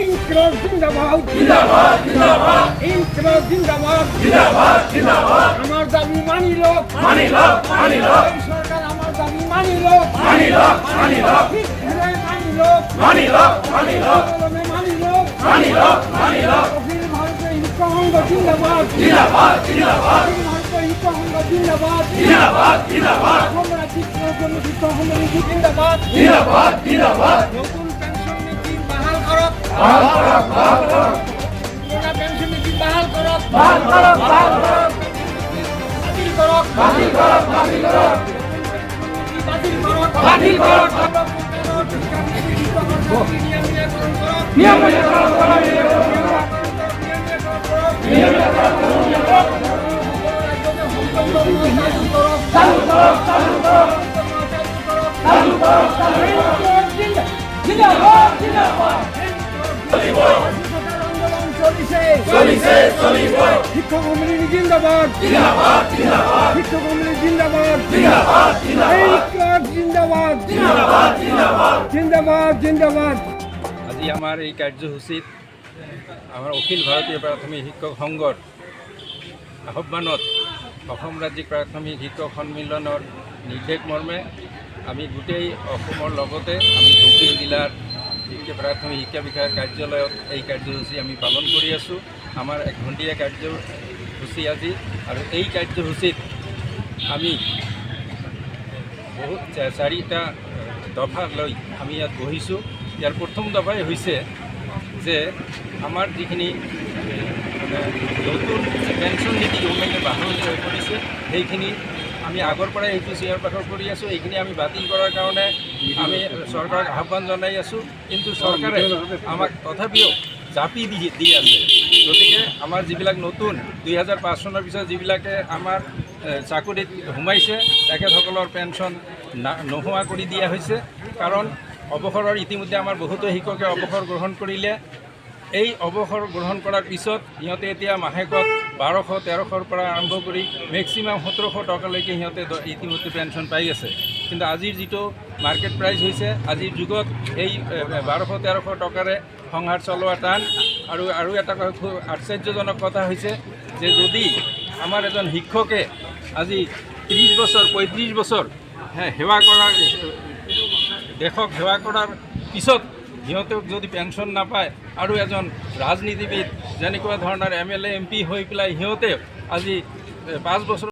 ইনকিলাব জিন্দাবাদ জিন্দাবাদ জিন্দাবাদ ইনকিলাব জিন্দাবাদ জিন্দাবাদ জিন্দাবাদ আমার দাবি মানিল মানিল মানিল সরকার আমার দাবি মানিল মানিল মানিল মানিল মানিল মানিল মানিল মানিল মানিল অখিল ভারতীয় শিক্ষক সংঘ জিন্দাবাদ জিন্দাবাদ জিন্দাবাদ ভারতীয় শিক্ষক সংঘ জিন্দাবাদ জিন্দাবাদ জিন্দাবাদ আমরা শিক্ষক শিক্ষক সংঘ জিন্দাবাদ জিন্দাবাদ জিন্দাবাদ নতুন পেনশন নীতি বহাল করক বহাল করক বহাল করক পুরোনো পেনশন নীতি বহাল করক বহাল করক বহাল করক বাতিল করক বাতিল করক বাতিল করক বাতিল করক বাতিল করক নিয়মিতকরণ করক চালু করক চালু করক চালু করক জিন্দাবাদ জিন্দাবাদ আন্দোলন চলিছে চলিছে চলিব শিক্ষক সমিতি জিন্দাবাদ জিন্দাবাদ জিন্দাবাদ শিক্ষক সমিতি জিন্দাবাদ জিন্দাবাদ জিন্দাবাদ জিন্দাবাদ জিন্দাবাদ জিন্দাবাদ জিন্দাবাদ জিন্দাবাদ আজি আমাৰ এই কাৰ্যসূচীত আমাৰ অখিল ভাৰতীয় প্ৰাথমিক শিক্ষক সংঘৰ আহ্বানত অসম ৰাজ্যিক প্ৰাথমিক শিক্ষক সন্মিলনৰ নিৰ্দেশ মৰ্মে আমি গোটেই অসমৰ লগতে আমি ধুবুৰী জিলাৰ প্ৰাথমিক শিক্ষা বিষয়াৰ কাৰ্যালয়ত এই কাৰ্যসূচী আমি পালন কৰি আছোঁ। আমাৰ 1 ঘণ্টীয়া কাৰ্যসূচী আজি আৰু এই কাৰ্যসূচীত আমি বহুত 4টা দফা লৈ আমি ইয়াত বহিছোঁ। ইয়াৰ প্ৰথম দফাই হৈছে যে আমাৰ যিখিনি নতুন পেনশ্যন নীতি গভৰ্ণমেণ্টে বাহাল কৰিছে সেইখিনি আমি আগৰ পৰাই এইটো চিঞৰ বাখৰ কৰি আছোঁ। এইখিনি আমি বাতিল কৰাৰ কাৰণে আমি চৰকাৰক আহ্বান জনাই আছোঁ, কিন্তু চৰকাৰে আমাক তথাপিও জাপি দি আছে। গতিকে আমাৰ যিবিলাক নতুন 2005 চনৰ পিছত যিবিলাকে আমাৰ চাকৰিত সোমাইছে তেখেতসকলৰ পেঞ্চন নোহোৱা কৰি দিয়া হৈছে। কাৰণ অৱসৰৰ ইতিমধ্যে আমাৰ বহুতো শিক্ষকে অৱসৰ গ্ৰহণ কৰিলে। এই অৱসৰ গ্ৰহণ কৰাৰ পিছত সিহঁতে এতিয়া মাহেকত 1200-1300ৰ পৰা আৰম্ভ কৰি মেক্সিমাম 1700 টকালৈকে সিহঁতে ইতিমধ্যে পেঞ্চন পাই আছে। কিন্তু আজিৰ যিটো মাৰ্কেট প্ৰাইচ হৈছে, আজিৰ যুগত এই 1200-1300 টকাৰে সংসাৰ চলোৱা টান। আৰু এটা খুব আশ্চৰ্যজনক কথা হৈছে যে যদি আমাৰ এজন শিক্ষকে আজি 30 বছৰ 35 বছৰ সেৱা কৰাৰ দেশক সেৱা কৰাৰ পিছত সিহঁতক যদি পেঞ্চন নাপায় আৰু এজন ৰাজনীতিবিদ যেনেকুৱা ধৰণৰ MLA MP হৈ পেলাই সিহঁতে আজি 5 বছৰ